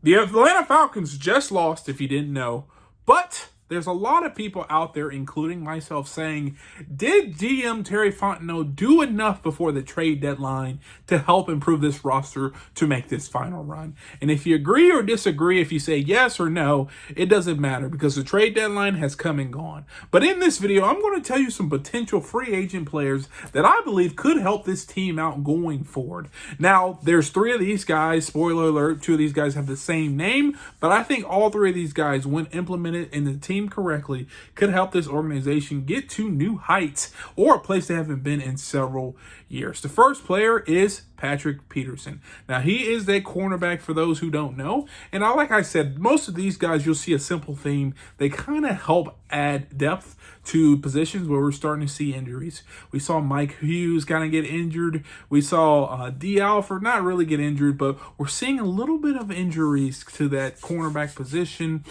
The Atlanta Falcons just lost, if you didn't know, but there's a lot of people out there, including myself, saying, did GM Terry Fontenot do enough before the trade deadline to help improve this roster to make this final run? And if you agree or disagree, if you say yes or no, it doesn't matter because the trade deadline has come and gone. But in this video, I'm going to tell you some potential free agent players that I believe could help this team out going forward. Now, there's 3 of these guys. Spoiler alert, 2 of these guys have the same name, but I think all 3 of these guys, when implemented in the team correctly, could help this organization get to new heights or a place they haven't been in several years. The first player is Patrick Peterson. Now, he is that cornerback for those who don't know. And like I said, most of these guys, you'll see a simple theme. They kind of help add depth to positions where we're starting to see injuries. We saw Mike Hughes kind of get injured. We saw D. Alford not really get injured, but we're seeing a little bit of injuries to that cornerback position.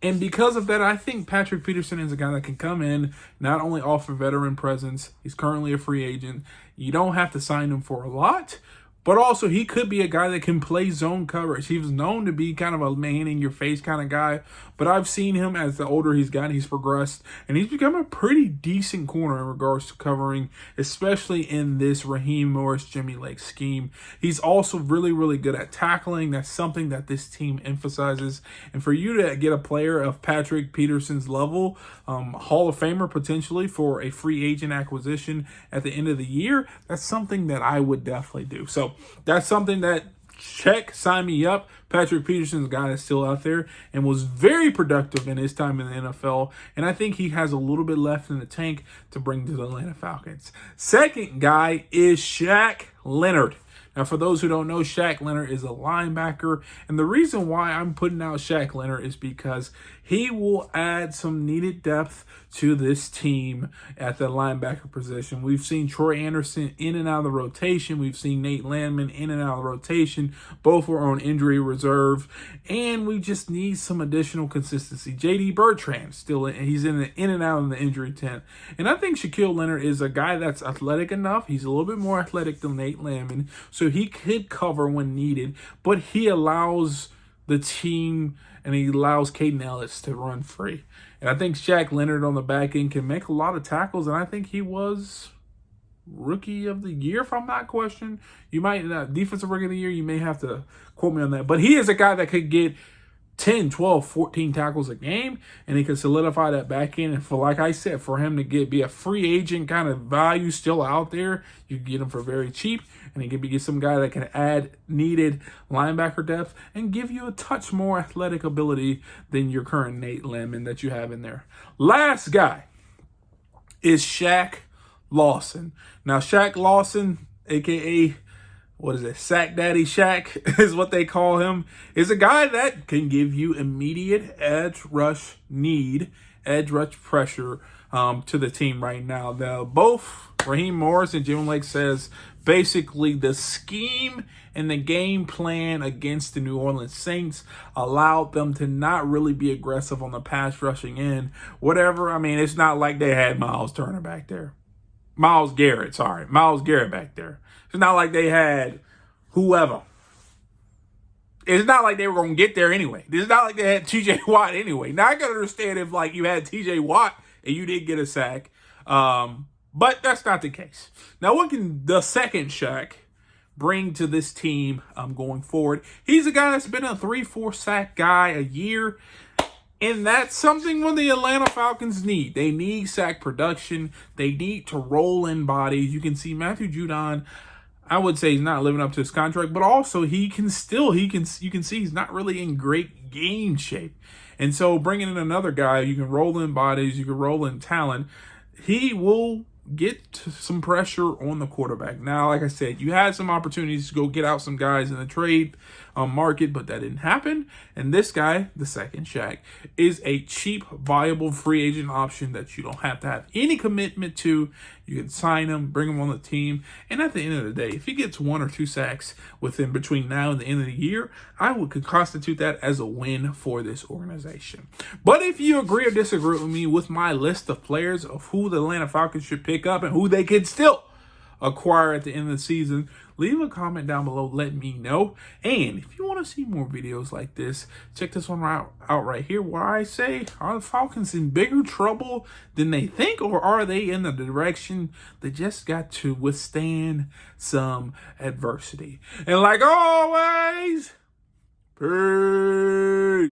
And because of that, I think Patrick Peterson is a guy that can come in, not only offer veteran presence, he's currently a free agent. You don't have to sign him for a lot, but also he could be a guy that can play zone coverage. He was known to be kind of a man-in-your-face kind of guy, but I've seen him as the older he's gotten, he's progressed, and he's become a pretty decent corner in regards to covering, especially in this Raheem Morris, Jimmy Lake scheme. He's also really, really good at tackling. That's something that this team emphasizes. And for you to get a player of Patrick Peterson's level, Hall of Famer potentially for a free agent acquisition at the end of the year, that's something that I would definitely do. So that's something that, check, sign me up. Patrick Peterson's a guy that's still out there and was very productive in his time in the NFL. And I think he has a little bit left in the tank to bring to the Atlanta Falcons. Second guy is Shaq Leonard. Now, for those who don't know, Shaq Leonard is a linebacker. And the reason why I'm putting out Shaq Leonard is because he will add some needed depth to this team at the linebacker position. We've seen Troy Anderson in and out of the rotation. We've seen Nate Landman in and out of the rotation. Both were on injury reserve. And we just need some additional consistency. J.D. Bertrand, he's in and out of the injury tent. And I think Shaquille Leonard is a guy that's athletic enough. He's a little bit more athletic than Nate Landman, so he could cover when needed. But he allows the team and he allows Caden Ellis to run free. And I think Shaq Leonard on the back end can make a lot of tackles, and I think he was Rookie of the Year, if I'm not questioned. You might, Defensive Rookie of the Year, you may have to quote me on that. But he is a guy that could get 10, 12, 14 tackles a game, and he can solidify that back end. And for, like I said, for him to be a free agent kind of value still out there, you can get him for very cheap, and he can get some guy that can add needed linebacker depth and give you a touch more athletic ability than your current Nate Landman that you have in there. Last guy is Shaq Lawson. Now, Shaq Lawson, a.k.a. Sack Daddy Shaq is what they call him, is a guy that can give you immediate edge rush pressure to the team right now. Both Raheem Morris and Jim Lake says basically the scheme and the game plan against the New Orleans Saints allowed them to not really be aggressive on the pass rushing end. Whatever, I mean, it's not like they had Miles Garrett back there. It's not like they had whoever. It's not like they were going to get there anyway. It's not like they had T.J. Watt anyway. Now, I can understand if, like, you had T.J. Watt and you did get a sack. But that's not the case. Now, what can the second Shaq bring to this team going forward? He's a guy that's been a 3-4 sack guy a year. And that's something what the Atlanta Falcons need. They need sack production. They need to roll in bodies. You can see Matthew Judon, I would say he's not living up to his contract, but also you can see he's not really in great game shape. And so bringing in another guy, you can roll in bodies, you can roll in talent. He will get some pressure on the quarterback. Now, like I said, you had some opportunities to go get out some guys in the trade market, but that didn't happen. And this guy, the second Shaq, is a cheap, viable free agent option that you don't have to have any commitment to. You can sign him, bring him on the team, and at the end of the day, if he gets 1 or 2 sacks between now and the end of the year, I would constitute that as a win for this organization. But if you agree or disagree with me with my list of players of who the Atlanta Falcons should pick up and who they can still acquire at the end of the season, Leave a comment down below, let me know. And if you want to see more videos like this, check this one out right here, where I say, are the Falcons in bigger trouble than they think, or are they in the direction they just got to withstand some adversity? And like always, peace.